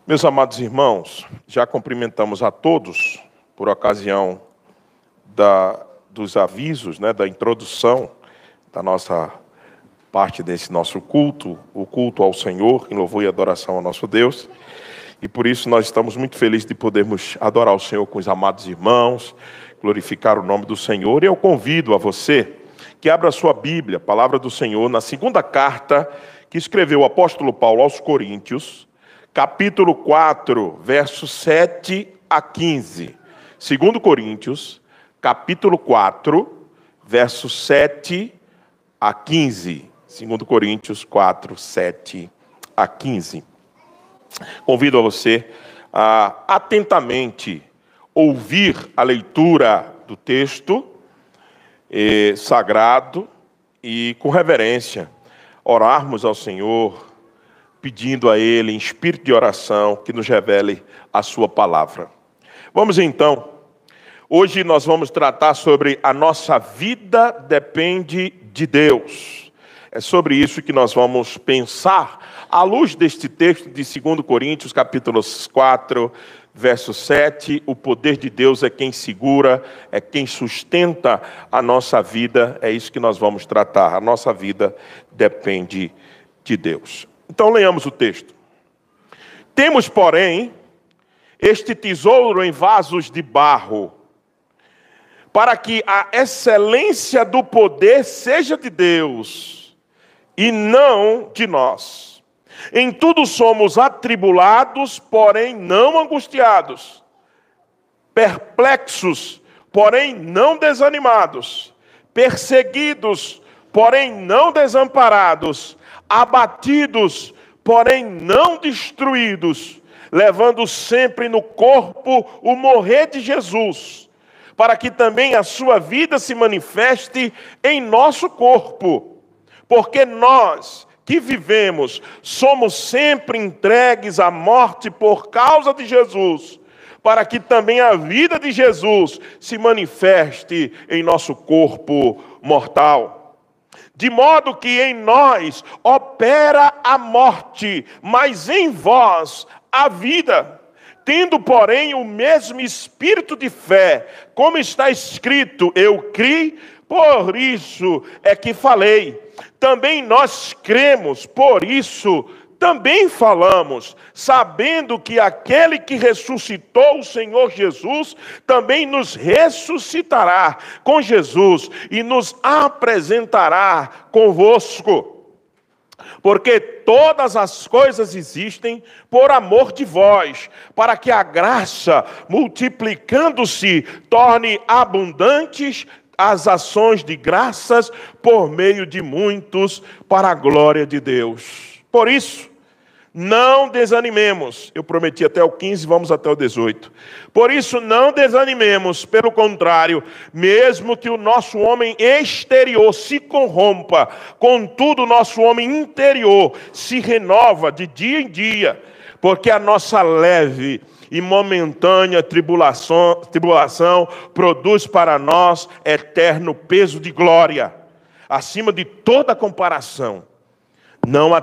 Meus amados irmãos, já cumprimentamos a todos por ocasião dos avisos, da introdução da nossa parte desse nosso culto, o culto ao Senhor, em louvor e adoração ao nosso Deus. E por isso nós estamos muito felizes de podermos adorar o Senhor com os amados irmãos, glorificar o nome do Senhor. E eu convido a você que abra a sua Bíblia, a palavra do Senhor, na segunda carta que escreveu o apóstolo Paulo aos Coríntios, capítulo 4, versos 7 a 15. 2 Coríntios, capítulo 4, versos 7 a 15. 2 Coríntios 4, 7 a 15. Convido a você a atentamente ouvir a leitura do texto sagrado e com reverência orarmos ao Senhor, pedindo a Ele, em espírito de oração, que nos revele a sua palavra. Vamos então, hoje nós vamos tratar sobre a nossa vida depende de Deus. É sobre isso que nós vamos pensar, à luz deste texto de 2 Coríntios, capítulo 4, verso 7, o poder de Deus é quem segura, é quem sustenta a nossa vida, é isso que nós vamos tratar. A nossa vida depende de Deus. Então, leiamos o texto. Temos, porém, este tesouro em vasos de barro, para que a excelência do poder seja de Deus, e não de nós. Em tudo somos atribulados, porém não angustiados, perplexos, porém não desanimados, perseguidos, porém não desamparados, abatidos, porém não destruídos, levando sempre no corpo o morrer de Jesus, para que também a sua vida se manifeste em nosso corpo. Porque nós que vivemos somos sempre entregues à morte por causa de Jesus, para que também a vida de Jesus se manifeste em nosso corpo mortal. De modo que em nós opera a morte, mas em vós a vida. Tendo, porém, o mesmo espírito de fé, como está escrito, eu criei, por isso é que falei. Também nós cremos, por isso também falamos, sabendo que aquele que ressuscitou o Senhor Jesus, também nos ressuscitará com Jesus e nos apresentará convosco. Porque todas as coisas existem por amor de vós, para que a graça, multiplicando-se, torne abundantes as ações de graças por meio de muitos, para a glória de Deus. Por isso, não desanimemos. Eu prometi até o 15, vamos até o 18. Por isso, não desanimemos. Pelo contrário, mesmo que o nosso homem exterior se corrompa, contudo, o nosso homem interior se renova de dia em dia, porque a nossa leve e momentânea tribulação produz para nós eterno peso de glória, acima de toda comparação, não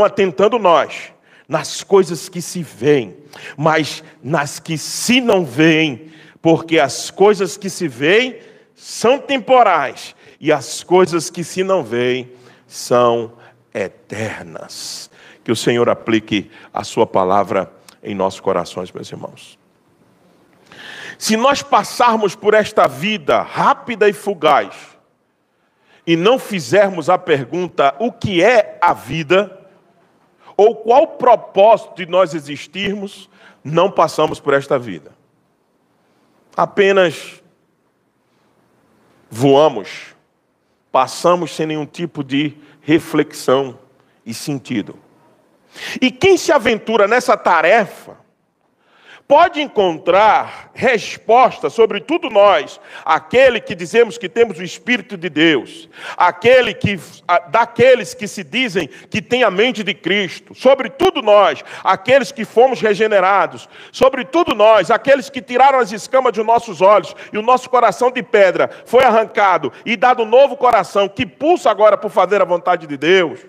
atentando nós nas coisas que se veem, mas nas que se não veem, porque as coisas que se veem são temporais, e as coisas que se não veem são eternas. Que o Senhor aplique a sua palavra em nossos corações, meus irmãos. Se nós passarmos por esta vida rápida e fugaz, e não fizermos a pergunta, o que é a vida? Ou qual o propósito de nós existirmos, não passamos por esta vida. Apenas voamos, passamos sem nenhum tipo de reflexão e sentido. E quem se aventura nessa tarefa pode encontrar resposta, sobretudo nós, aquele que dizemos que temos o Espírito de Deus, daqueles que se dizem que têm a mente de Cristo, sobretudo nós, aqueles que fomos regenerados, sobretudo nós, aqueles que tiraram as escamas dos nossos olhos e o nosso coração de pedra foi arrancado e dado um novo coração que pulsa agora por fazer a vontade de Deus.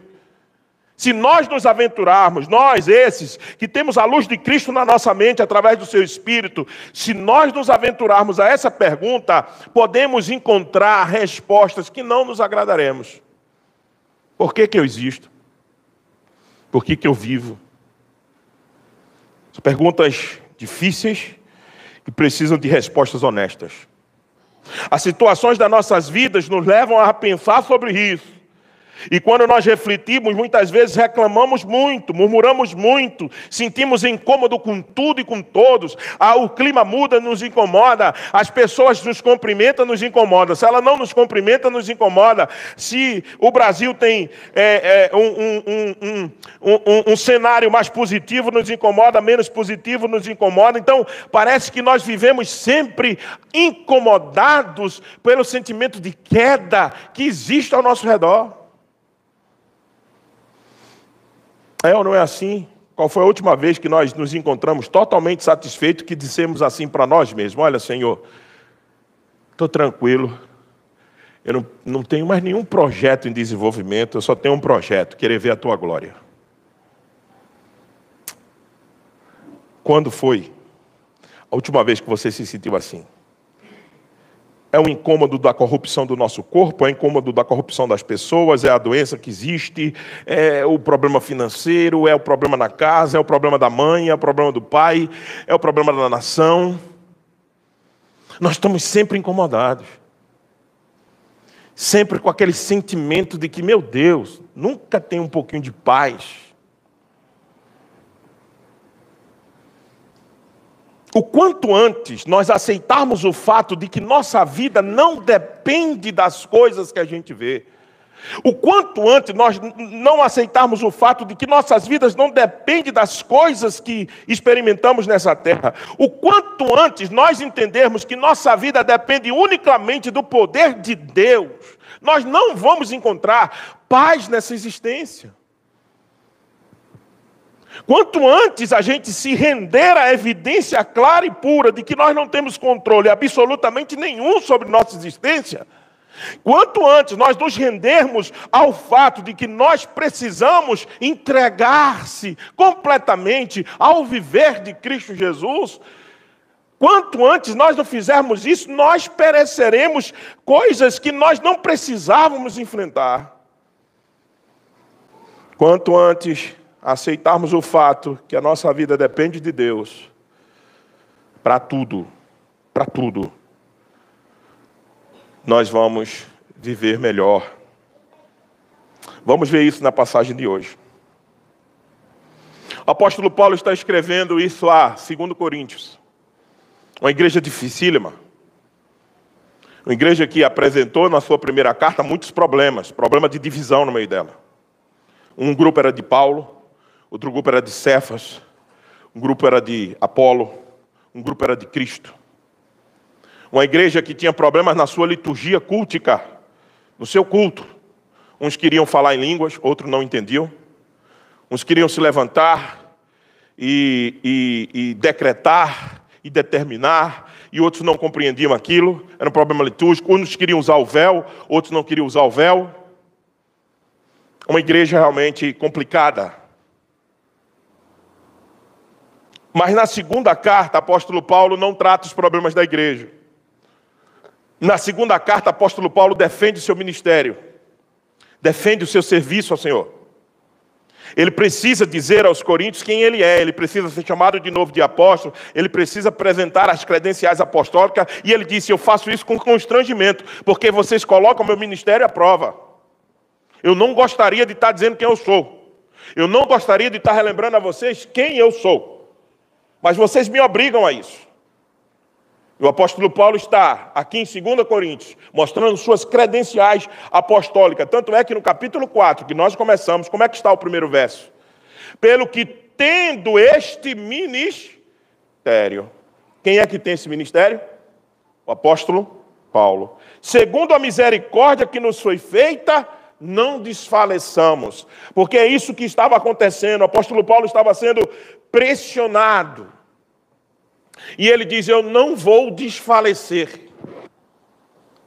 Se nós nos aventurarmos, nós esses, que temos a luz de Cristo na nossa mente através do seu Espírito, se nós nos aventurarmos a essa pergunta, podemos encontrar respostas que não nos agradaremos. Por que eu existo? Por que eu vivo? São perguntas difíceis e precisam de respostas honestas. As situações das nossas vidas nos levam a pensar sobre isso. E quando nós refletimos, muitas vezes reclamamos muito, murmuramos muito, sentimos incômodo com tudo e com todos. O clima muda, nos incomoda. As pessoas nos cumprimentam, nos incomoda. Se ela não nos cumprimenta, nos incomoda. Se o Brasil tem um cenário mais positivo, nos incomoda, menos positivo, nos incomoda. Então, parece que nós vivemos sempre incomodados pelo sentimento de queda que existe ao nosso redor. É ou não é assim? Qual foi a última vez que nós nos encontramos totalmente satisfeitos que dissemos assim para nós mesmos? Olha, Senhor, estou tranquilo, eu não tenho mais nenhum projeto em desenvolvimento, eu só tenho um projeto, querer ver a Tua glória. Quando foi a última vez que você se sentiu assim? É um incômodo da corrupção do nosso corpo, é um incômodo da corrupção das pessoas, é a doença que existe, é o problema financeiro, é o problema na casa, é o problema da mãe, é o problema do pai, é o problema da nação. Nós estamos sempre incomodados. Sempre com aquele sentimento de que, meu Deus, nunca tem um pouquinho de paz. O quanto antes nós aceitarmos o fato de que nossa vida não depende das coisas que a gente vê. O quanto antes nós não aceitarmos o fato de que nossas vidas não dependem das coisas que experimentamos nessa terra. O quanto antes nós entendermos que nossa vida depende unicamente do poder de Deus, nós não vamos encontrar paz nessa existência. Quanto antes a gente se render à evidência clara e pura de que nós não temos controle absolutamente nenhum sobre nossa existência, quanto antes nós nos rendermos ao fato de que nós precisamos entregar-se completamente ao viver de Cristo Jesus, quanto antes nós não fizermos isso, nós pereceremos coisas que nós não precisávamos enfrentar. Quanto antes aceitarmos o fato que a nossa vida depende de Deus, para tudo, nós vamos viver melhor. Vamos ver isso na passagem de hoje. O apóstolo Paulo está escrevendo isso lá, 2 Coríntios. Uma igreja dificílima. Uma igreja que apresentou na sua primeira carta muitos problemas. Problema de divisão no meio dela. Um grupo era de Paulo, outro grupo era de Cefas, um grupo era de Apolo, um grupo era de Cristo. Uma igreja que tinha problemas na sua liturgia cultica, no seu culto. Uns queriam falar em línguas, outros não entendiam. Uns queriam se levantar e decretar e determinar, e outros não compreendiam aquilo. Era um problema litúrgico. Uns queriam usar o véu, outros não queriam usar o véu. Uma igreja realmente complicada. Mas na segunda carta, o apóstolo Paulo não trata os problemas da igreja. Na segunda carta, o apóstolo Paulo defende o seu ministério. Defende o seu serviço ao Senhor. Ele precisa dizer aos coríntios quem ele é. Ele precisa ser chamado de novo de apóstolo. Ele precisa apresentar as credenciais apostólicas. E ele disse, eu faço isso com constrangimento, porque vocês colocam meu ministério à prova. Eu não gostaria de estar dizendo quem eu sou. Eu não gostaria de estar relembrando a vocês quem eu sou. Mas vocês me obrigam a isso. O apóstolo Paulo está aqui em 2 Coríntios, mostrando suas credenciais apostólicas. Tanto é que no capítulo 4, que nós começamos, como é que está o primeiro verso? Pelo que tendo este ministério. Quem é que tem esse ministério? O apóstolo Paulo. Segundo a misericórdia que nos foi feita, não desfaleçamos. Porque é isso que estava acontecendo. O apóstolo Paulo estava sendo pressionado. E ele diz, eu não vou desfalecer.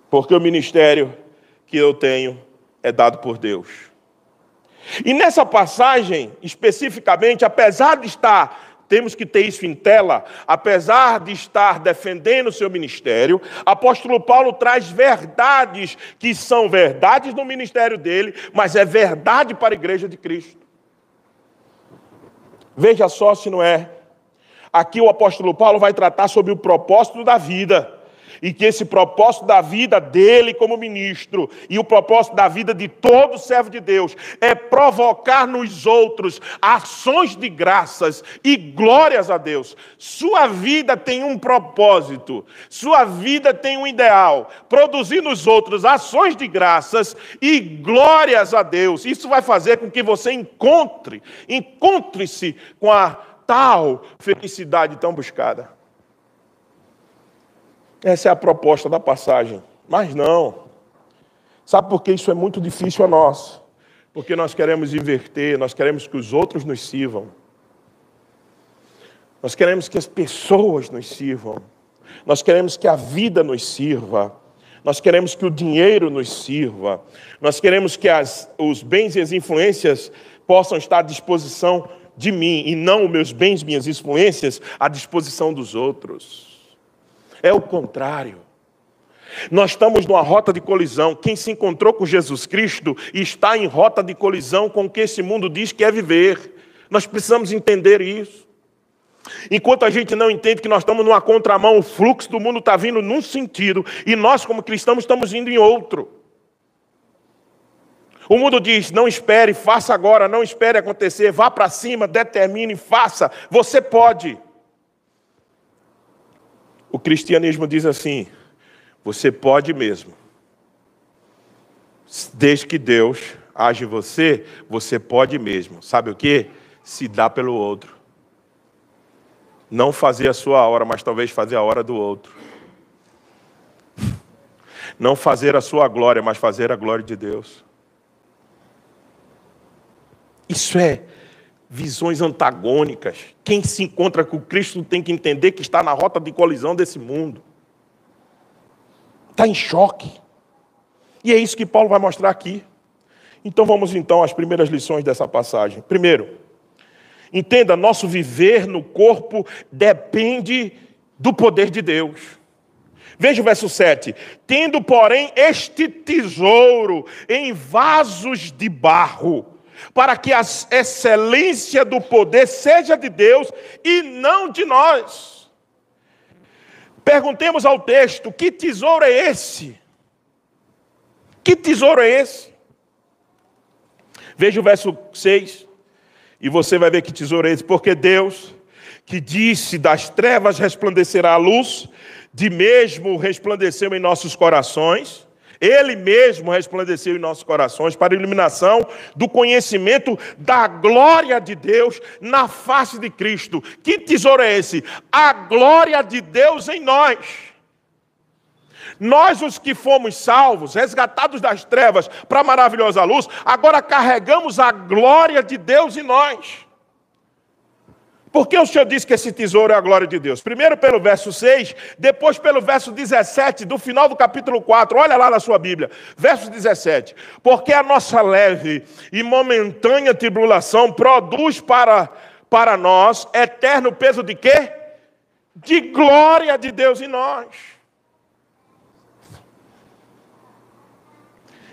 Porque o ministério que eu tenho é dado por Deus. E nessa passagem, especificamente, apesar de estar, temos que ter isso em tela, apesar de estar defendendo o seu ministério, apóstolo Paulo traz verdades que são verdades no ministério dele, mas é verdade para a igreja de Cristo. Veja só se não é. Aqui o apóstolo Paulo vai tratar sobre o propósito da vida. E que esse propósito da vida dele como ministro e o propósito da vida de todo servo de Deus é provocar nos outros ações de graças e glórias a Deus. Sua vida tem um propósito, sua vida tem um ideal, produzir nos outros ações de graças e glórias a Deus. Isso vai fazer com que você encontre-se com a tal felicidade tão buscada. Essa é a proposta da passagem. Mas não. Sabe por que isso é muito difícil a nós? Porque nós queremos inverter, nós queremos que os outros nos sirvam. Nós queremos que as pessoas nos sirvam. Nós queremos que a vida nos sirva. Nós queremos que o dinheiro nos sirva. Nós queremos que os bens e as influências possam estar à disposição de mim, e não os meus bens, minhas influências, à disposição dos outros. É o contrário. Nós estamos numa rota de colisão. Quem se encontrou com Jesus Cristo está em rota de colisão com o que esse mundo diz que é viver. Nós precisamos entender isso. Enquanto a gente não entende que nós estamos numa contramão, o fluxo do mundo está vindo num sentido e nós, como cristãos, estamos indo em outro. O mundo diz, não espere, faça agora, não espere acontecer, vá para cima, determine, faça, você pode. O cristianismo diz assim, você pode mesmo. Desde que Deus age em você, você pode mesmo. Sabe o quê? Se dá pelo outro. Não fazer a sua hora, mas talvez fazer a hora do outro. Não fazer a sua glória, mas fazer a glória de Deus. Isso é visões antagônicas. Quem se encontra com Cristo tem que entender que está na rota de colisão desse mundo. Está em choque. E é isso que Paulo vai mostrar aqui. Então vamos às primeiras lições dessa passagem. Primeiro, entenda, nosso viver no corpo depende do poder de Deus. Veja o verso 7. Tendo, porém, este tesouro em vasos de barro, para que a excelência do poder seja de Deus e não de nós. Perguntemos ao texto, que tesouro é esse? Que tesouro é esse? Veja o verso 6, e você vai ver que tesouro é esse. Porque Deus, que disse, das trevas resplandecerá a luz, de mesmo resplandeceu em nossos corações, Ele mesmo resplandeceu em nossos corações para a iluminação do conhecimento da glória de Deus na face de Cristo. Que tesouro é esse? A glória de Deus em nós. Nós, os que fomos salvos, resgatados das trevas para a maravilhosa luz, agora carregamos a glória de Deus em nós. Por que o Senhor disse que esse tesouro é a glória de Deus? Primeiro pelo verso 6, depois pelo verso 17, do final do capítulo 4. Olha lá na sua Bíblia, verso 17. Porque a nossa leve e momentânea tribulação produz para nós eterno peso de quê? De glória de Deus em nós.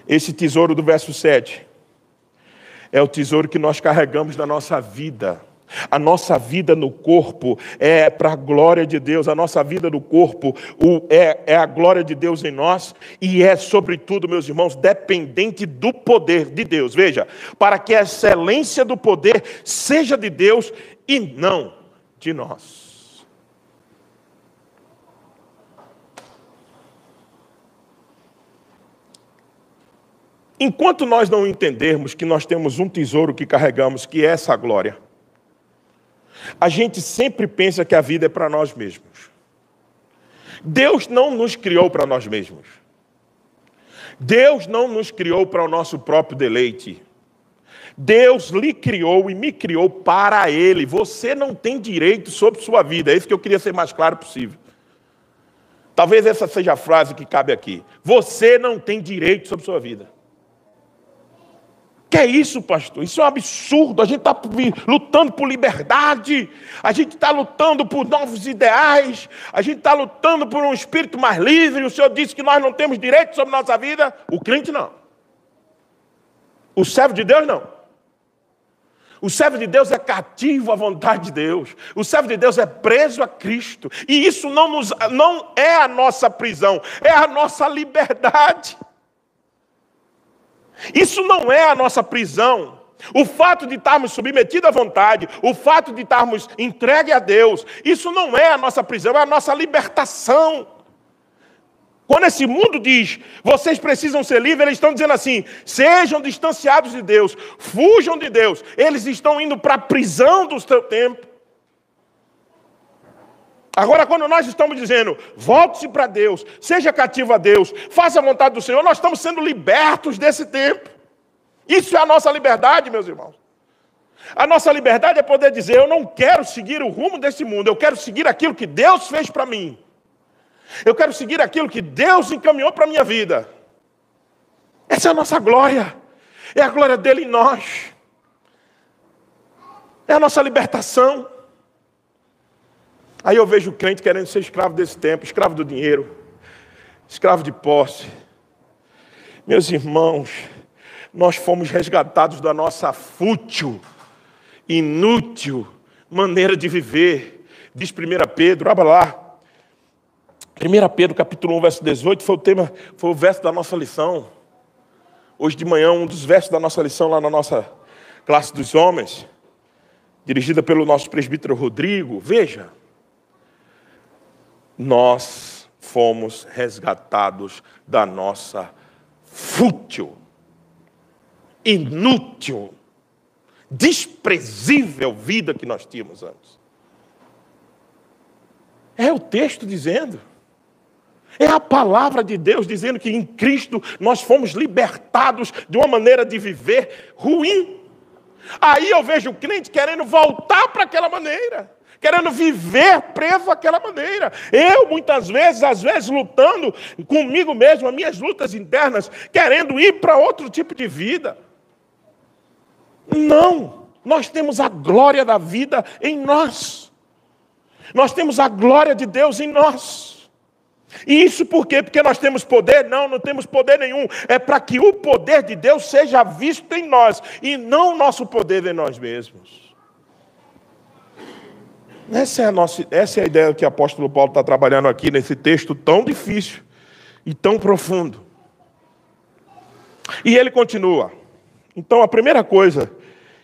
Esse tesouro do verso 7 é o tesouro que nós carregamos na nossa vida. A nossa vida no corpo é para a glória de Deus. A nossa vida no corpo é a glória de Deus em nós. E é, sobretudo, meus irmãos, dependente do poder de Deus. Veja, para que a excelência do poder seja de Deus e não de nós. Enquanto nós não entendermos que nós temos um tesouro que carregamos, que é essa glória, a gente sempre pensa que a vida é para nós mesmos. Deus não nos criou para nós mesmos. Deus não nos criou para o nosso próprio deleite. Deus lhe criou e me criou para Ele. Você não tem direito sobre sua vida. É isso que eu queria ser mais claro possível. Talvez essa seja a frase que cabe aqui. Você não tem direito sobre sua vida. Que é isso, pastor? Isso é um absurdo. A gente está lutando por liberdade, a gente está lutando por novos ideais, a gente está lutando por um espírito mais livre. O Senhor disse que nós não temos direito sobre nossa vida. O crente não. O servo de Deus não. O servo de Deus é cativo à vontade de Deus. O servo de Deus é preso a Cristo. E isso não é a nossa prisão, é a nossa liberdade. Isso não é a nossa prisão. O fato de estarmos submetidos à vontade, o fato de estarmos entregues a Deus, isso não é a nossa prisão, é a nossa libertação. Quando esse mundo diz, vocês precisam ser livres, eles estão dizendo assim, sejam distanciados de Deus, fujam de Deus. Eles estão indo para a prisão do seu tempo. Agora, quando nós estamos dizendo, volte-se para Deus, seja cativo a Deus, faça a vontade do Senhor, nós estamos sendo libertos desse tempo. Isso é a nossa liberdade, meus irmãos. A nossa liberdade é poder dizer, eu não quero seguir o rumo desse mundo, eu quero seguir aquilo que Deus fez para mim. Eu quero seguir aquilo que Deus encaminhou para a minha vida. Essa é a nossa glória. É a glória dele em nós. É a nossa libertação. Aí eu vejo o crente querendo ser escravo desse tempo, escravo do dinheiro, escravo de posse. Meus irmãos, nós fomos resgatados da nossa fútil, inútil maneira de viver. Diz 1 Pedro, abra lá. 1 Pedro, capítulo 1, verso 18, foi o verso da nossa lição. Hoje de manhã, um dos versos da nossa lição lá na nossa classe dos homens, dirigida pelo nosso presbítero Rodrigo. Veja, nós fomos resgatados da nossa fútil, inútil, desprezível vida que nós tínhamos antes. É o texto dizendo. É a palavra de Deus dizendo que em Cristo nós fomos libertados de uma maneira de viver ruim. Aí eu vejo o crente querendo voltar para aquela maneira, querendo viver preso àquela maneira. Eu, muitas vezes, às vezes, lutando comigo mesmo, as minhas lutas internas, querendo ir para outro tipo de vida. Não, nós temos a glória da vida em nós. Nós temos a glória de Deus em nós. E isso por quê? Porque nós temos poder? Não, não temos poder nenhum. É para que o poder de Deus seja visto em nós, e não o nosso poder em nós mesmos. Essa é a ideia que o apóstolo Paulo está trabalhando aqui nesse texto tão difícil e tão profundo. E ele continua. Então a primeira coisa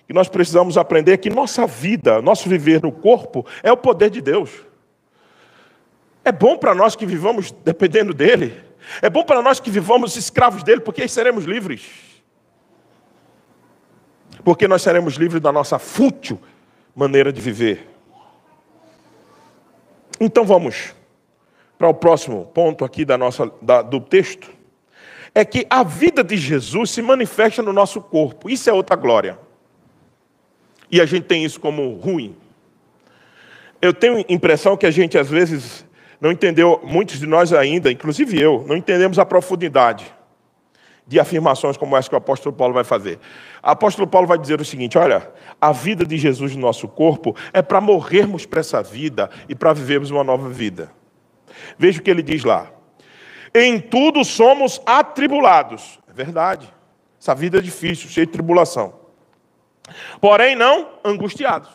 que nós precisamos aprender é que nossa vida, nosso viver no corpo, é o poder de Deus. É bom para nós que vivamos dependendo dele. É bom para nós que vivamos escravos dele, porque aí seremos livres. Porque nós seremos livres da nossa fútil maneira de viver. Então vamos para o próximo ponto aqui do texto. É que a vida de Jesus se manifesta no nosso corpo. Isso é outra glória. E a gente tem isso como ruim. Eu tenho a impressão que a gente às vezes não entendeu, muitos de nós ainda, inclusive eu, não entendemos a profundidade de afirmações como essa que o apóstolo Paulo vai fazer. O apóstolo Paulo vai dizer o seguinte, olha, a vida de Jesus no nosso corpo é para morrermos para essa vida e para vivermos uma nova vida. Veja o que ele diz lá. Em tudo somos atribulados. É verdade. Essa vida é difícil, cheia de tribulação. Porém não angustiados.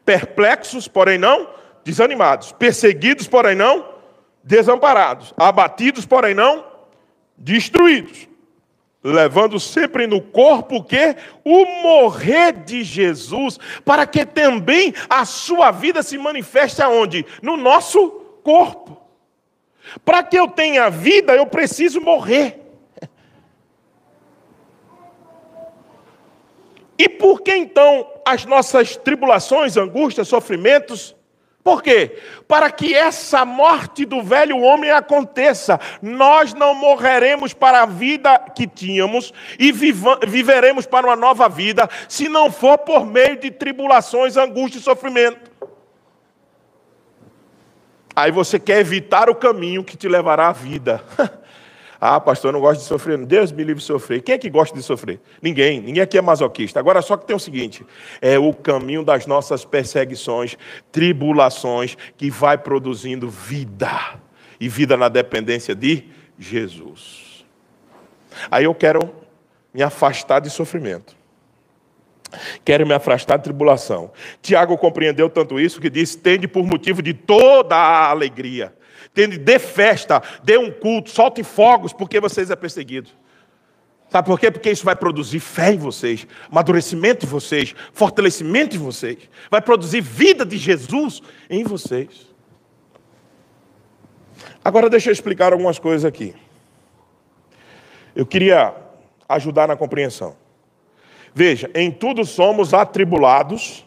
Perplexos, porém não desanimados, perseguidos, porém não desamparados, abatidos, porém não destruídos, levando sempre no corpo o quê? O morrer de Jesus, para que também a sua vida se manifeste aonde? No nosso corpo. Para que eu tenha vida, eu preciso morrer. E por que então as nossas tribulações, angústias, sofrimentos? Por quê? Para que essa morte do velho homem aconteça. Nós não morreremos para a vida que tínhamos e viveremos para uma nova vida, se não for por meio de tribulações, angústia e sofrimento. Aí você quer evitar o caminho que te levará à vida. Ah, pastor, eu não gosto de sofrer. Deus me livre de sofrer. Quem é que gosta de sofrer? Ninguém. Ninguém aqui é masoquista. Agora, só que tem o seguinte: é o caminho das nossas perseguições, tribulações, que vai produzindo vida. E vida na dependência de Jesus. Aí eu quero me afastar de sofrimento. Quero me afastar de tribulação. Tiago compreendeu tanto isso que disse: tende por motivo de toda a alegria. Tende, dê festa, dê um culto, solte fogos, porque vocês é perseguido. Sabe por quê? Porque isso vai produzir fé em vocês, amadurecimento em vocês, fortalecimento em vocês. Vai produzir vida de Jesus em vocês. Agora deixa eu explicar algumas coisas aqui. Eu queria ajudar na compreensão. Veja, em tudo somos atribulados,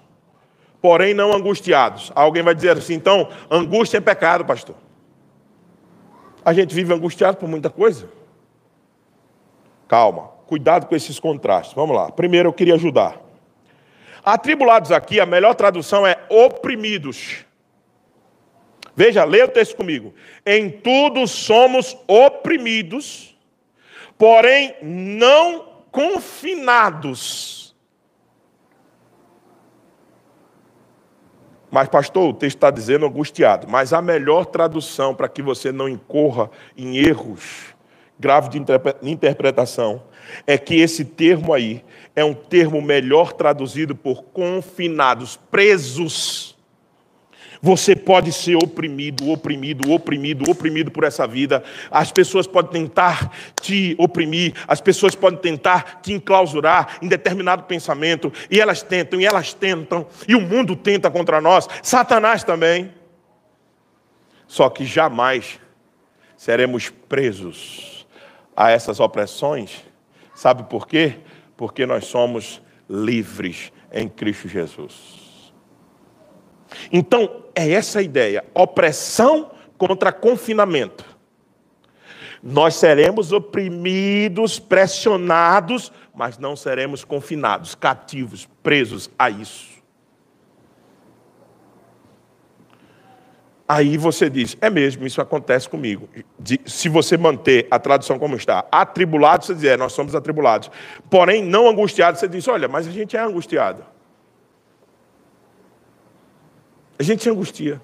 porém não angustiados. Alguém vai dizer assim: então, angústia é pecado, pastor. A gente vive angustiado por muita coisa. Calma, cuidado com esses contrastes. Vamos lá. Primeiro eu queria ajudar. Atribulados aqui, a melhor tradução é oprimidos. Veja, leia o texto comigo. Em tudo somos oprimidos, porém não confinados. Mas, pastor, o texto está dizendo angustiado. Mas a melhor tradução para que você não incorra em erros graves de interpretação é que esse termo aí é um termo melhor traduzido por confinados, presos. Você pode ser oprimido por essa vida. As pessoas podem tentar te oprimir, as pessoas podem tentar te enclausurar em determinado pensamento, e elas tentam, e o mundo tenta contra nós, Satanás também. Só que jamais seremos presos a essas opressões. Sabe por quê? Porque nós somos livres em Cristo Jesus. Então, é essa a ideia: opressão contra confinamento. Nós seremos oprimidos, pressionados, mas não seremos confinados, cativos, presos a isso. Aí você diz: é mesmo, isso acontece comigo. Se você manter a tradução como está, atribulados, você diz: nós somos atribulados. Porém, não angustiados, você diz: olha, mas a gente é angustiado. A gente se angustia.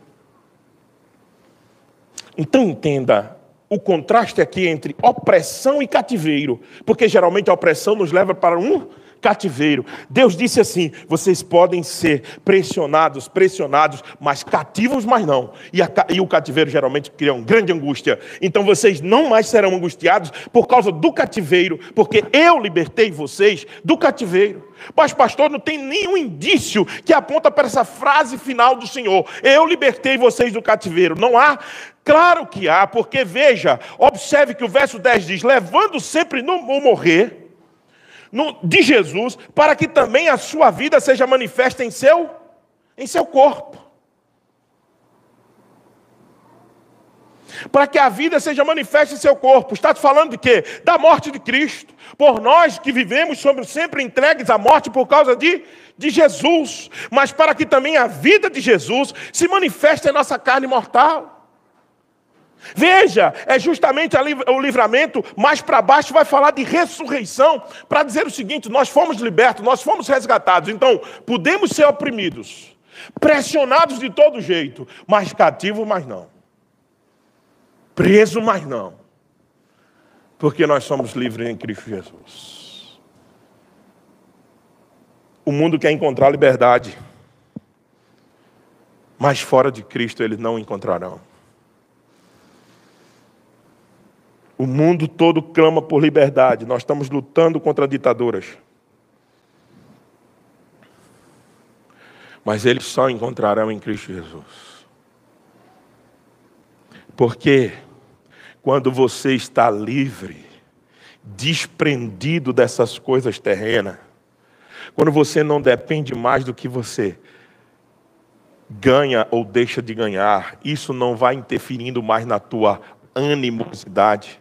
Então entenda, o contraste aqui entre opressão e cativeiro, porque geralmente a opressão nos leva para um cativeiro. Deus disse assim: vocês podem ser pressionados, mas cativos, mas não. E o cativeiro geralmente cria uma grande angústia. Então vocês não mais serão angustiados por causa do cativeiro, porque eu libertei vocês do cativeiro. Mas, pastor, não tem nenhum indício que aponta para essa frase final do Senhor: eu libertei vocês do cativeiro. Não há? Claro que há, porque veja, observe que o verso 10 diz: levando sempre no morrer de Jesus, para que também a sua vida seja manifesta em seu corpo. Para que a vida seja manifesta em seu corpo. Está falando de quê? Da morte de Cristo. Por nós que vivemos somos sempre entregues à morte por causa de Jesus. Mas para que também a vida de Jesus se manifeste em nossa carne mortal. Veja, é justamente o livramento, mais para baixo vai falar de ressurreição, para dizer o seguinte: nós fomos libertos, nós fomos resgatados. Então, podemos ser oprimidos, pressionados de todo jeito, mas cativos, mas não. Preso, mas não. Porque nós somos livres em Cristo Jesus. O mundo quer encontrar liberdade, mas fora de Cristo eles não encontrarão. O mundo todo clama por liberdade. Nós estamos lutando contra ditaduras. Mas eles só encontrarão em Cristo Jesus. Porque quando você está livre, desprendido dessas coisas terrenas, quando você não depende mais do que você ganha ou deixa de ganhar, isso não vai interferindo mais na tua animosidade.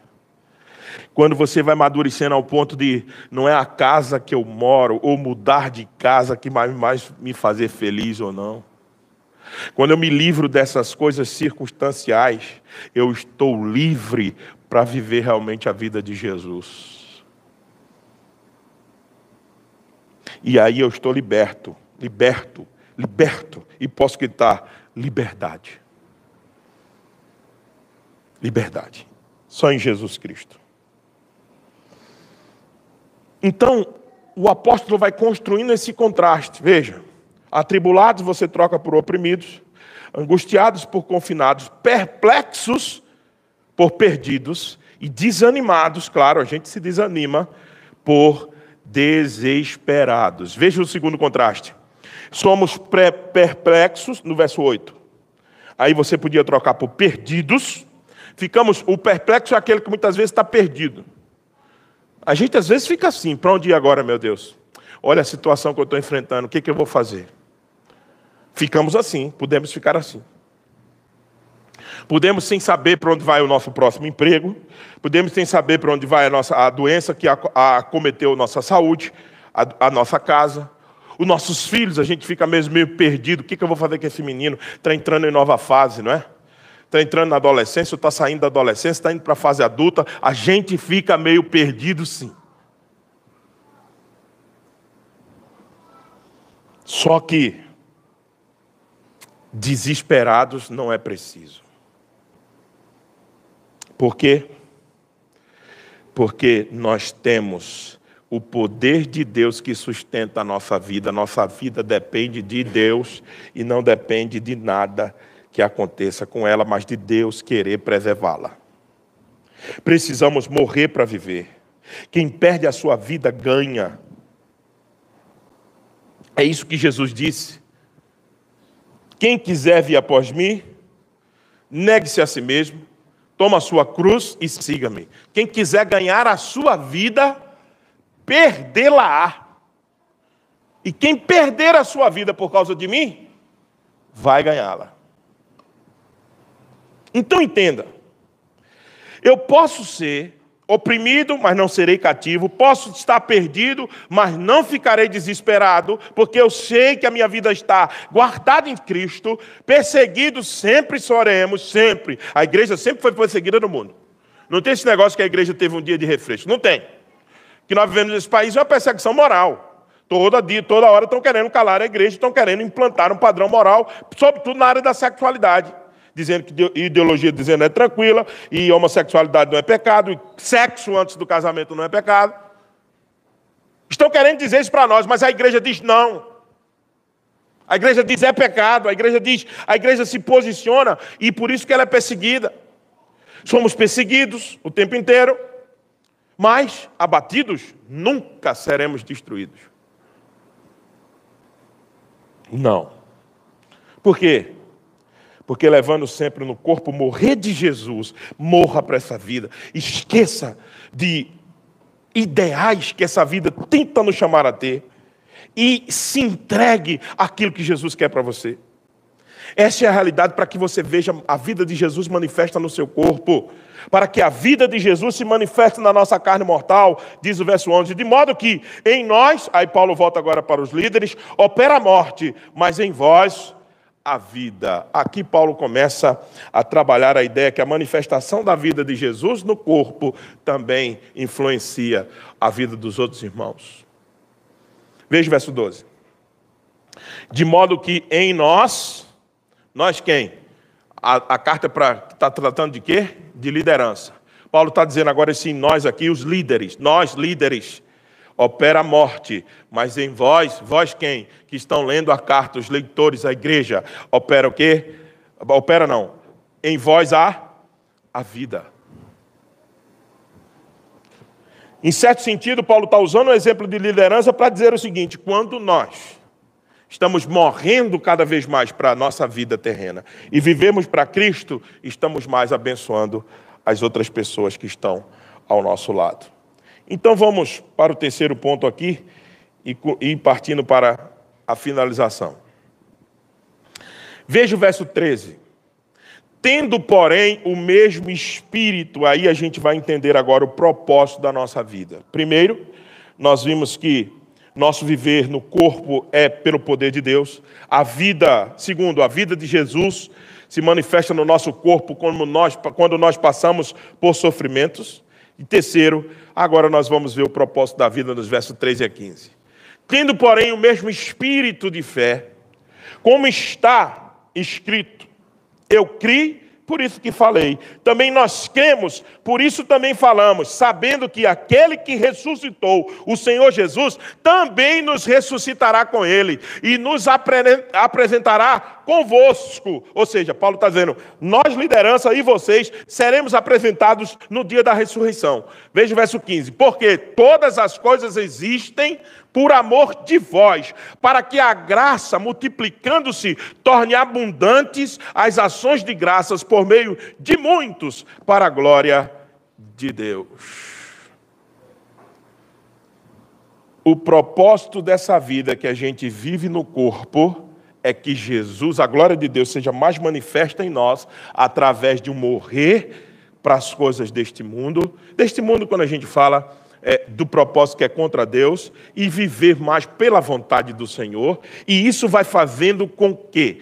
Quando você vai amadurecendo ao ponto de não é a casa que eu moro ou mudar de casa que vai mais me fazer feliz ou não. Quando eu me livro dessas coisas circunstanciais, eu estou livre para viver realmente a vida de Jesus. E aí eu estou liberto, e posso gritar: liberdade. Liberdade. Só em Jesus Cristo. Então, o apóstolo vai construindo esse contraste. Veja, atribulados você troca por oprimidos, angustiados por confinados, perplexos por perdidos e desanimados, claro, a gente se desanima, por desesperados. Veja o segundo contraste. Somos perplexos, no verso 8. Aí você podia trocar por perdidos. O perplexo é aquele que muitas vezes está perdido. A gente às vezes fica assim: para onde ir agora, meu Deus? Olha a situação que eu estou enfrentando, o que eu vou fazer? Ficamos assim, podemos ficar assim. Podemos sem saber para onde vai o nosso próximo emprego, podemos sem saber para onde vai a doença que acometeu nossa saúde, a nossa casa, os nossos filhos. A gente fica mesmo meio perdido: o que eu vou fazer com esse menino? Está entrando em nova fase, não é? Está entrando na adolescência, ou está saindo da adolescência, está indo para a fase adulta. A gente fica meio perdido, sim. Só que desesperados não é preciso. Por quê? Porque nós temos o poder de Deus que sustenta a nossa vida. A nossa vida depende de Deus e não depende de nada que aconteça com ela, mas de Deus querer preservá-la. Precisamos morrer para viver. Quem perde a sua vida ganha. É isso que Jesus disse. Quem quiser vir após mim, negue-se a si mesmo, toma a sua cruz e siga-me. Quem quiser ganhar a sua vida, perdê-la-á. E quem perder a sua vida por causa de mim, vai ganhá-la. Então entenda, eu posso ser oprimido, mas não serei cativo. Posso estar perdido, mas não ficarei desesperado, porque eu sei que a minha vida está guardada em Cristo. Perseguidos sempre seremos, sempre. A igreja sempre foi perseguida no mundo. Não tem esse negócio que a igreja teve um dia de refresco. Não tem. O que nós vivemos nesse país é uma perseguição moral. Toda hora estão querendo calar a igreja, estão querendo implantar um padrão moral, sobretudo na área da sexualidade. Dizendo que ideologia dizendo é tranquila, e homossexualidade não é pecado, e sexo antes do casamento não é pecado. Estão querendo dizer isso para nós, mas a igreja diz não. A igreja diz é pecado, a igreja se posiciona, e por isso que ela é perseguida. Somos perseguidos o tempo inteiro, mas abatidos nunca seremos destruídos. Não. Por quê? Porque levando sempre no corpo morrer de Jesus, morra para essa vida. Esqueça de ideais que essa vida tenta nos chamar a ter. E se entregue àquilo que Jesus quer para você. Essa é a realidade para que você veja a vida de Jesus manifesta no seu corpo. Para que a vida de Jesus se manifeste na nossa carne mortal, diz o verso 11. De modo que em nós, aí Paulo volta agora para os líderes, opera a morte, mas em vós a vida. Aqui Paulo começa a trabalhar a ideia que a manifestação da vida de Jesus no corpo também influencia a vida dos outros irmãos. Veja o verso 12. De modo que em nós quem? A carta está tratando de quê? De liderança. Paulo está dizendo agora assim, nós aqui, os líderes, nós líderes, opera a morte, mas em vós quem? Que estão lendo a carta, os leitores, a igreja, opera o quê? Opera não. Em vós a vida. Em certo sentido, Paulo está usando o exemplo de liderança para dizer o seguinte: quando nós estamos morrendo cada vez mais para a nossa vida terrena e vivemos para Cristo, estamos mais abençoando as outras pessoas que estão ao nosso lado. Então vamos para o terceiro ponto aqui e partindo para a finalização. Veja o verso 13. Tendo, porém, o mesmo Espírito, aí a gente vai entender agora o propósito da nossa vida. Primeiro, nós vimos que nosso viver no corpo é pelo poder de Deus. Segundo, a vida de Jesus se manifesta no nosso corpo quando nós passamos por sofrimentos. E terceiro, agora nós vamos ver o propósito da vida nos versos 13 a 15. Tendo, porém, o mesmo espírito de fé, como está escrito, eu criei, por isso que falei. Também nós cremos, por isso também falamos, sabendo que aquele que ressuscitou o Senhor Jesus, também nos ressuscitará com ele e nos apresentará convosco. Ou seja, Paulo está dizendo, nós, liderança, e vocês, seremos apresentados no dia da ressurreição. Veja o verso 15. Porque todas as coisas existem por amor de vós, para que a graça, multiplicando-se, torne abundantes as ações de graças por meio de muitos, para a glória de Deus. O propósito dessa vida que a gente vive no corpo é que Jesus, a glória de Deus, seja mais manifesta em nós através de um morrer para as coisas deste mundo. Deste mundo, quando a gente fala do propósito que é contra Deus, e viver mais pela vontade do Senhor, e isso vai fazendo com que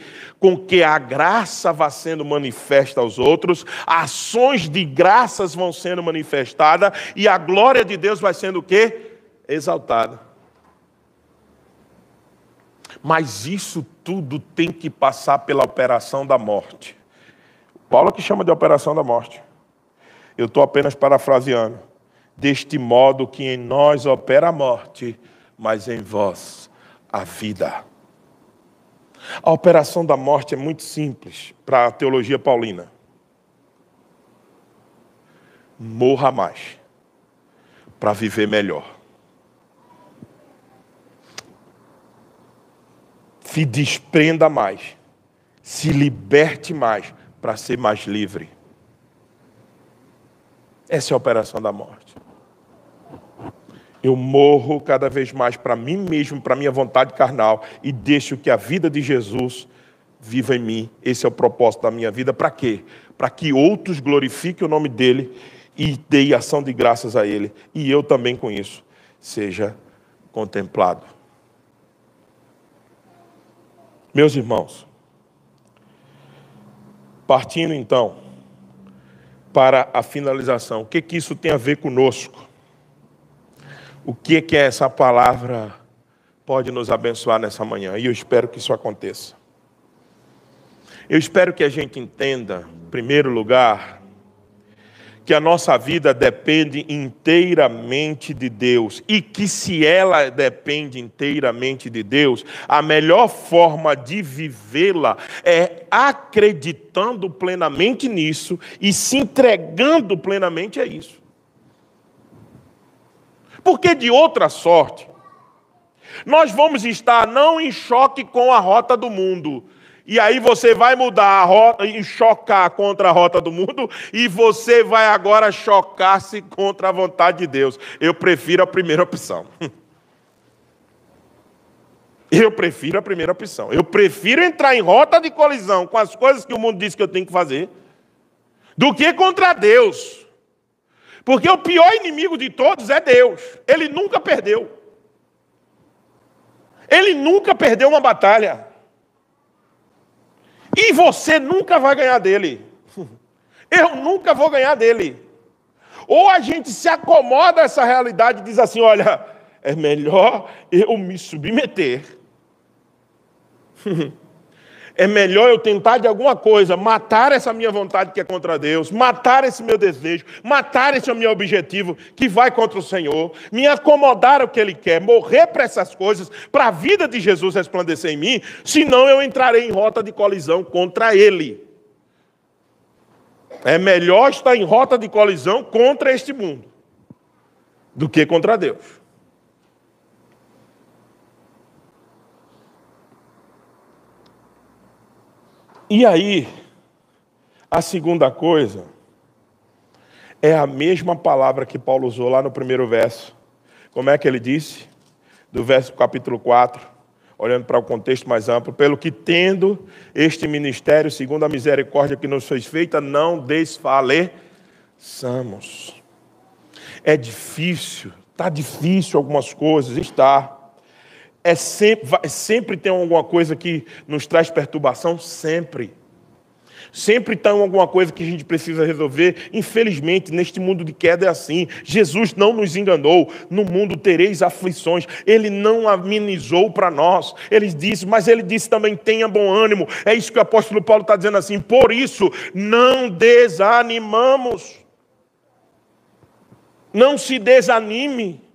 a graça vá sendo manifesta aos outros, ações de graças vão sendo manifestadas, e a glória de Deus vai sendo o quê? Exaltada. Mas isso tudo tem que passar pela operação da morte. Paulo que chama de operação da morte. Eu estou apenas parafraseando. Deste modo que em nós opera a morte, mas em vós a vida. A operação da morte é muito simples para a teologia paulina. Morra mais, para viver melhor. Se desprenda mais, se liberte mais, para ser mais livre. Essa é a operação da morte. Eu morro cada vez mais para mim mesmo, para minha vontade carnal, e deixo que a vida de Jesus viva em mim. Esse é o propósito da minha vida. Para quê? Para que outros glorifiquem o nome dele e deem ação de graças a ele. E eu também com isso seja contemplado. Meus irmãos, partindo então para a finalização, o que isso tem a ver conosco? O que essa palavra pode nos abençoar nessa manhã? E eu espero que isso aconteça. Eu espero que a gente entenda, em primeiro lugar, que a nossa vida depende inteiramente de Deus. E que se ela depende inteiramente de Deus, a melhor forma de vivê-la é acreditando plenamente nisso e se entregando plenamente a isso. Porque de outra sorte, nós vamos estar não em choque com a rota do mundo. E aí você vai mudar a rota e chocar contra a rota do mundo, e você vai agora chocar-se contra a vontade de Deus. Eu prefiro a primeira opção. Eu prefiro a primeira opção. Eu prefiro entrar em rota de colisão com as coisas que o mundo diz que eu tenho que fazer, do que contra Deus. Porque o pior inimigo de todos é Deus. Ele nunca perdeu. Ele nunca perdeu uma batalha. E você nunca vai ganhar dele. Eu nunca vou ganhar dele. Ou a gente se acomoda a essa realidade e diz assim, olha, é melhor eu me submeter. É melhor eu tentar de alguma coisa, matar essa minha vontade que é contra Deus, matar esse meu desejo, matar esse meu objetivo que vai contra o Senhor, me acomodar ao que Ele quer, morrer para essas coisas, para a vida de Jesus resplandecer em mim, senão eu entrarei em rota de colisão contra Ele. É melhor estar em rota de colisão contra este mundo do que contra Deus. E aí, a segunda coisa é a mesma palavra que Paulo usou lá no primeiro verso. Como é que ele disse? Do verso capítulo 4, olhando para o contexto mais amplo. Pelo que tendo este ministério, segundo a misericórdia que nos foi feita, não desfaleçamos. É difícil, está difícil algumas coisas, está. Sempre tem alguma coisa que nos traz perturbação, sempre. Sempre tem alguma coisa que a gente precisa resolver. Infelizmente, neste mundo de queda é assim. Jesus não nos enganou. No mundo tereis aflições. Ele não amenizou para nós. Ele disse, mas ele disse também, tenha bom ânimo. É isso que o apóstolo Paulo está dizendo assim. Por isso, não desanimamos. Não se desanime.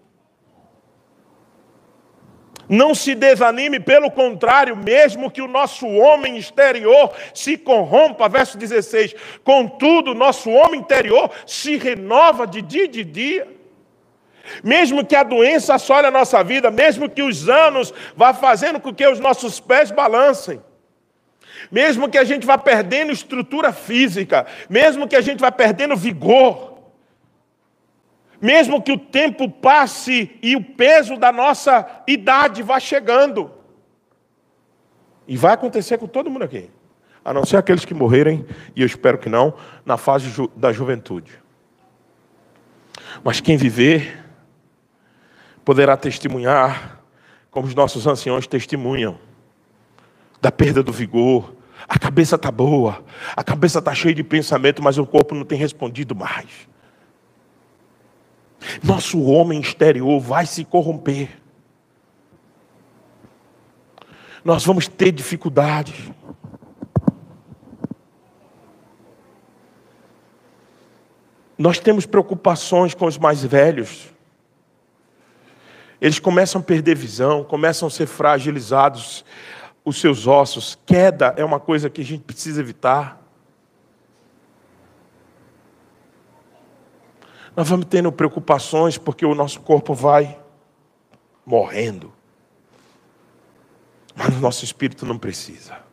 Não se desanime, pelo contrário, mesmo que o nosso homem exterior se corrompa, verso 16, contudo, nosso homem interior se renova de dia. Mesmo que a doença assole a nossa vida, mesmo que os anos vá fazendo com que os nossos pés balancem, mesmo que a gente vá perdendo estrutura física, mesmo que a gente vá perdendo vigor, mesmo que o tempo passe e o peso da nossa idade vá chegando. E vai acontecer com todo mundo aqui. A não ser aqueles que morrerem, e eu espero que não, na fase da juventude. Mas quem viver, poderá testemunhar, como os nossos anciãos testemunham, da perda do vigor. A cabeça está boa, a cabeça está cheia de pensamento, mas o corpo não tem respondido mais. Nosso homem exterior vai se corromper. Nós vamos ter dificuldades. Nós temos preocupações com os mais velhos. Eles começam a perder visão, começam a ser fragilizados os seus ossos. Queda é uma coisa que a gente precisa evitar. Nós vamos tendo preocupações porque o nosso corpo vai morrendo. Mas o nosso espírito não precisa.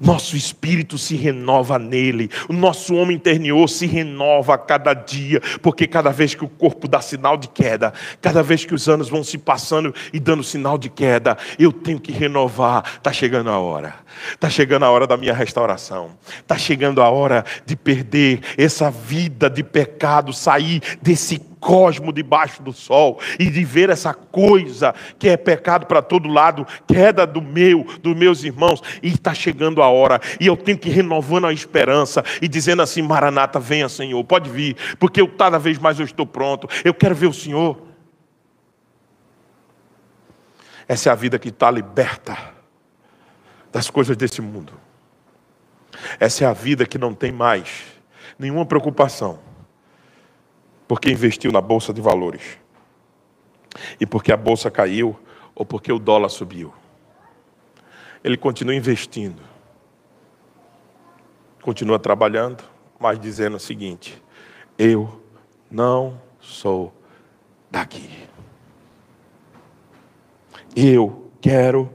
Nosso espírito se renova nele. O nosso homem interior se renova a cada dia. Porque cada vez que o corpo dá sinal de queda, cada vez que os anos vão se passando e dando sinal de queda, eu tenho que renovar. Está chegando a hora. Está chegando a hora da minha restauração. Está chegando a hora de perder essa vida de pecado, sair desse cosmo debaixo do sol e de ver essa coisa que é pecado para todo lado, queda dos meus irmãos, e está chegando a hora, e eu tenho que ir renovando a esperança e dizendo assim, Maranata, venha Senhor, pode vir, porque eu cada vez mais eu estou pronto, eu quero ver o Senhor. Essa é a vida que está liberta das coisas desse mundo. Essa é a vida que não tem mais nenhuma preocupação porque investiu na bolsa de valores, e porque a bolsa caiu, ou porque o dólar subiu. Ele continua investindo, continua trabalhando, mas dizendo o seguinte, eu não sou daqui. Eu quero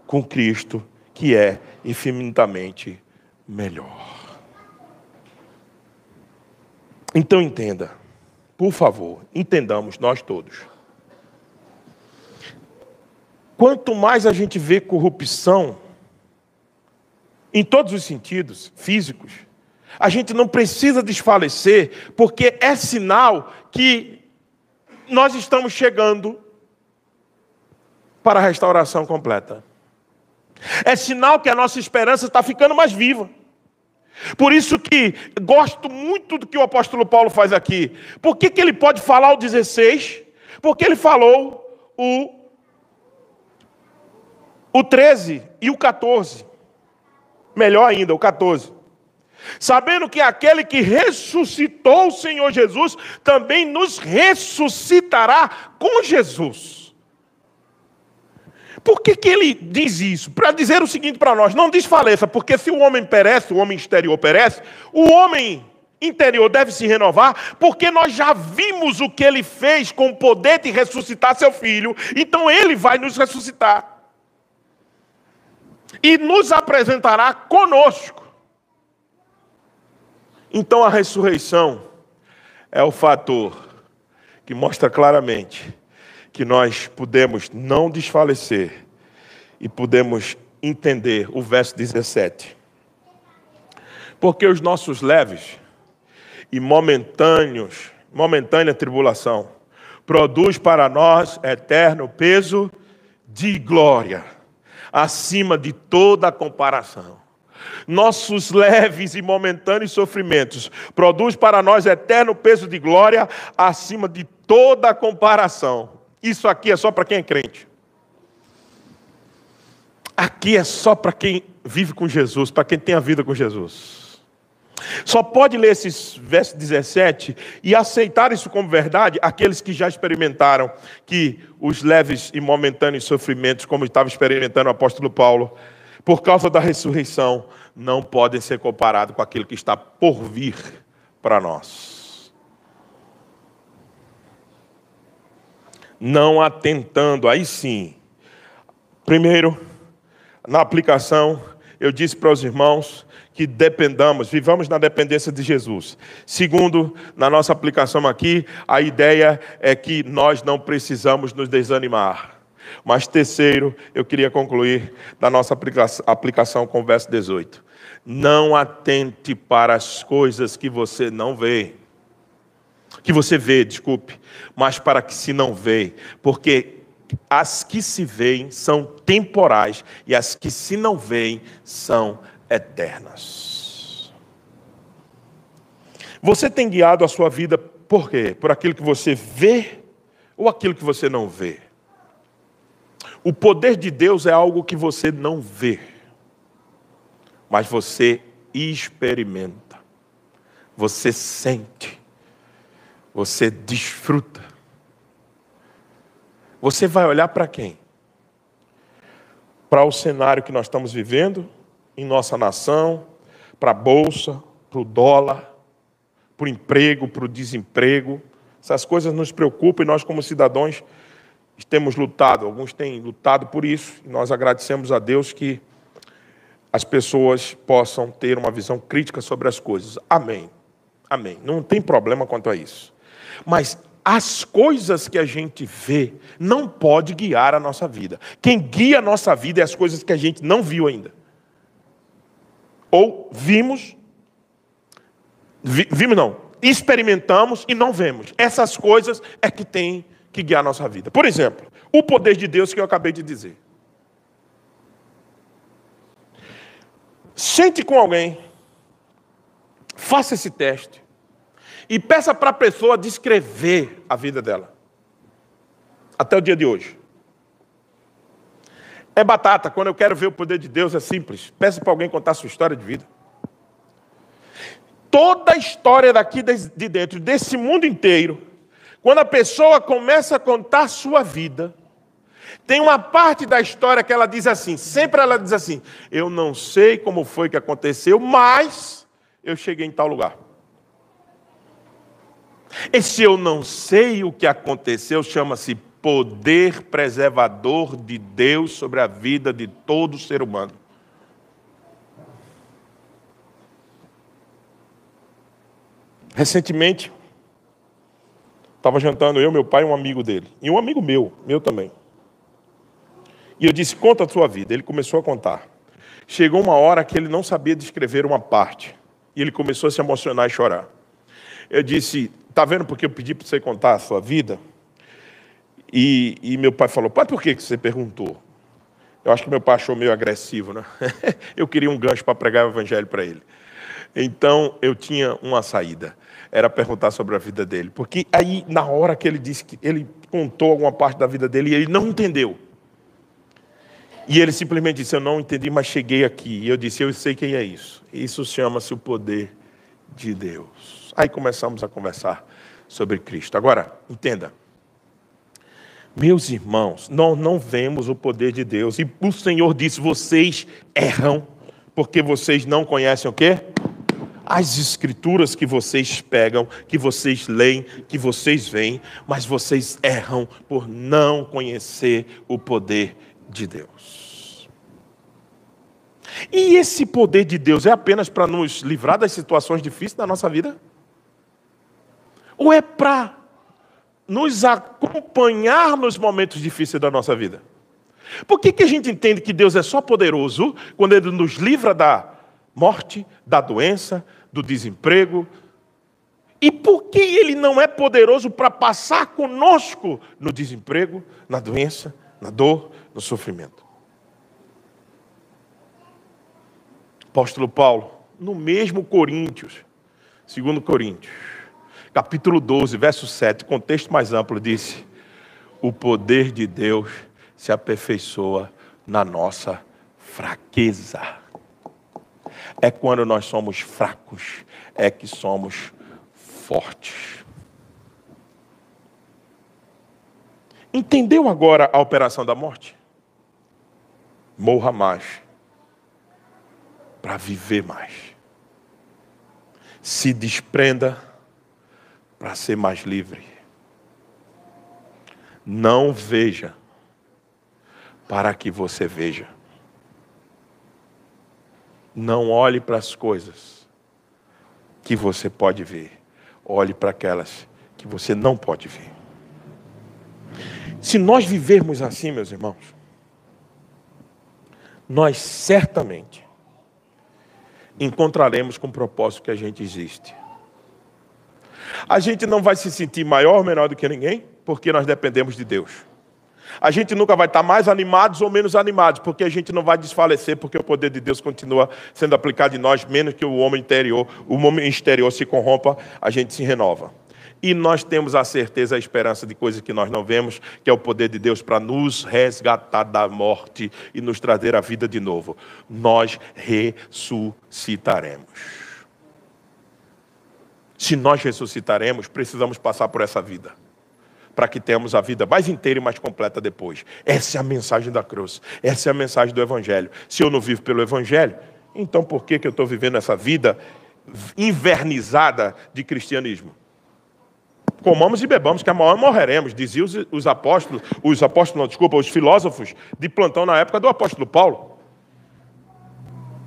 com Cristo, que é infinitamente melhor. Então entenda. Por favor, entendamos nós todos. Quanto mais a gente vê corrupção, em todos os sentidos, físicos, a gente não precisa desfalecer, porque é sinal que nós estamos chegando para a restauração completa. É sinal que a nossa esperança está ficando mais viva. Por isso que gosto muito do que o apóstolo Paulo faz aqui. Por que ele pode falar o 16? Porque ele falou o 13 e o 14. Melhor ainda, o 14. Sabendo que aquele que ressuscitou o Senhor Jesus, também nos ressuscitará com Jesus. Por que ele diz isso? Para dizer o seguinte para nós, não desfaleça, porque se o homem perece, o homem exterior perece, o homem interior deve se renovar, porque nós já vimos o que ele fez com o poder de ressuscitar seu filho, então ele vai nos ressuscitar. E nos apresentará conosco. Então a ressurreição é o fator que mostra claramente que nós podemos não desfalecer e podemos entender o verso 17. Porque os nossos leves e momentânea tribulação produz para nós eterno peso de glória, acima de toda comparação. Nossos leves e momentâneos sofrimentos produz para nós eterno peso de glória acima de toda comparação. Isso aqui é só para quem é crente. Aqui é só para quem vive com Jesus, para quem tem a vida com Jesus. Só pode ler esses versos 17 e aceitar isso como verdade aqueles que já experimentaram que os leves e momentâneos sofrimentos, como estava experimentando o apóstolo Paulo, por causa da ressurreição, não podem ser comparados com aquilo que está por vir para nós. Não atentando, aí sim. Primeiro, na aplicação, eu disse para os irmãos que vivamos na dependência de Jesus. Segundo, na nossa aplicação aqui, a ideia é que nós não precisamos nos desanimar. Mas terceiro, eu queria concluir da nossa aplicação com o verso 18. Não atente para as coisas que você não vê. Que você vê, desculpe, mas para que se não vê. Porque as que se veem são temporais e as que se não veem são eternas. Você tem guiado a sua vida por quê? Por aquilo que você vê ou aquilo que você não vê? O poder de Deus é algo que você não vê, mas você experimenta, você sente, você desfruta. Você vai olhar para quem? Para o cenário que nós estamos vivendo em nossa nação, para a bolsa, para o dólar, para o emprego, para o desemprego. Essas coisas nos preocupam e nós, como cidadãos, temos lutado. Alguns têm lutado por isso. E nós agradecemos a Deus que as pessoas possam ter uma visão crítica sobre as coisas. Amém. Amém. Não tem problema quanto a isso. Mas as coisas que a gente vê não pode guiar a nossa vida. Quem guia a nossa vida é as coisas que a gente não viu ainda. Ou experimentamos e não vemos. Essas coisas é que tem que guiar a nossa vida. Por exemplo, o poder de Deus que eu acabei de dizer. Sente com alguém, faça esse teste e peça para a pessoa descrever a vida dela. Até o dia de hoje. É batata, quando eu quero ver o poder de Deus é simples. Peça para alguém contar a sua história de vida. Toda a história daqui de dentro, desse mundo inteiro, quando a pessoa começa a contar a sua vida, tem uma parte da história que ela diz assim, sempre ela diz assim, eu não sei como foi que aconteceu, mas eu cheguei em tal lugar. Esse eu não sei o que aconteceu chama-se poder preservador de Deus sobre a vida de todo ser humano. Recentemente, estava jantando eu, meu pai e um amigo dele. E um amigo meu também. E eu disse, conta a sua vida. Ele começou a contar. Chegou uma hora que ele não sabia descrever uma parte. E ele começou a se emocionar e chorar. Eu disse, está vendo porque eu pedi para você contar a sua vida? E meu pai falou, pai, por que você perguntou? Eu acho que meu pai achou meio agressivo, né? Eu queria um gancho para pregar o evangelho para ele. Então, eu tinha uma saída. Era perguntar sobre a vida dele. Porque aí, na hora que ele disse que ele contou alguma parte da vida dele, ele não entendeu. E ele simplesmente disse, eu não entendi, mas cheguei aqui. E eu disse, eu sei quem é isso. Isso chama-se o poder de Deus. Aí começamos a conversar sobre Cristo. Agora, entenda. Meus irmãos, nós não vemos o poder de Deus. E o Senhor disse, vocês erram, porque vocês não conhecem o quê? As escrituras que vocês pegam, que vocês leem, que vocês veem, mas vocês erram por não conhecer o poder de Deus. E esse poder de Deus é apenas para nos livrar das situações difíceis da nossa vida? Ou é para nos acompanhar nos momentos difíceis da nossa vida? Por que a gente entende que Deus é só poderoso quando Ele nos livra da morte, da doença, do desemprego? E por que Ele não é poderoso para passar conosco no desemprego, na doença, na dor, no sofrimento? Apóstolo Paulo, no mesmo Coríntios, 2 Coríntios, capítulo 12, verso 7, contexto mais amplo, disse: o poder de Deus se aperfeiçoa na nossa fraqueza. É quando nós somos fracos, é que somos fortes. Entendeu agora a operação da morte? Morra mais, para viver mais. Se desprenda para ser mais livre. Não veja para que você veja. Não olhe para as coisas que você pode ver. Olhe para aquelas que você não pode ver. Se nós vivermos assim, meus irmãos, nós certamente encontraremos com o propósito que a gente existe. A gente não vai se sentir maior ou menor do que ninguém, porque nós dependemos de Deus. A gente nunca vai estar mais animados ou menos animados, porque a gente não vai desfalecer, porque o poder de Deus continua sendo aplicado em nós, menos que o homem exterior se corrompa, a gente se renova. E nós temos a certeza, a esperança de coisas que nós não vemos, que é o poder de Deus para nos resgatar da morte e nos trazer a vida de novo. Nós ressuscitaremos. Se nós ressuscitaremos, precisamos passar por essa vida, para que tenhamos a vida mais inteira e mais completa depois. Essa é a mensagem da cruz. Essa é a mensagem do Evangelho. Se eu não vivo pelo Evangelho, então por que eu estou vivendo essa vida invernizada de cristianismo? Comamos e bebamos, que amanhã morreremos, diziam os filósofos de plantão na época do apóstolo Paulo.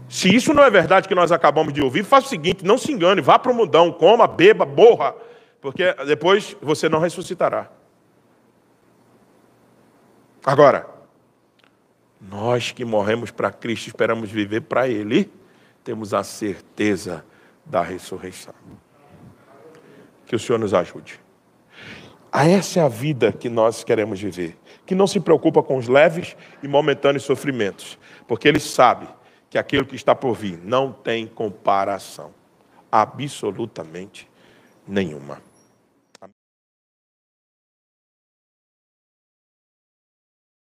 Se isso não é verdade que nós acabamos de ouvir, faça o seguinte, não se engane, vá para o mundão, coma, beba, morra, porque depois você não ressuscitará. Agora, nós que morremos para Cristo, esperamos viver para Ele, temos a certeza da ressurreição. Que o Senhor nos ajude. Essa é a vida que nós queremos viver, que não se preocupa com os leves e momentâneos sofrimentos, porque Ele sabe que aquilo que está por vir não tem comparação, absolutamente nenhuma.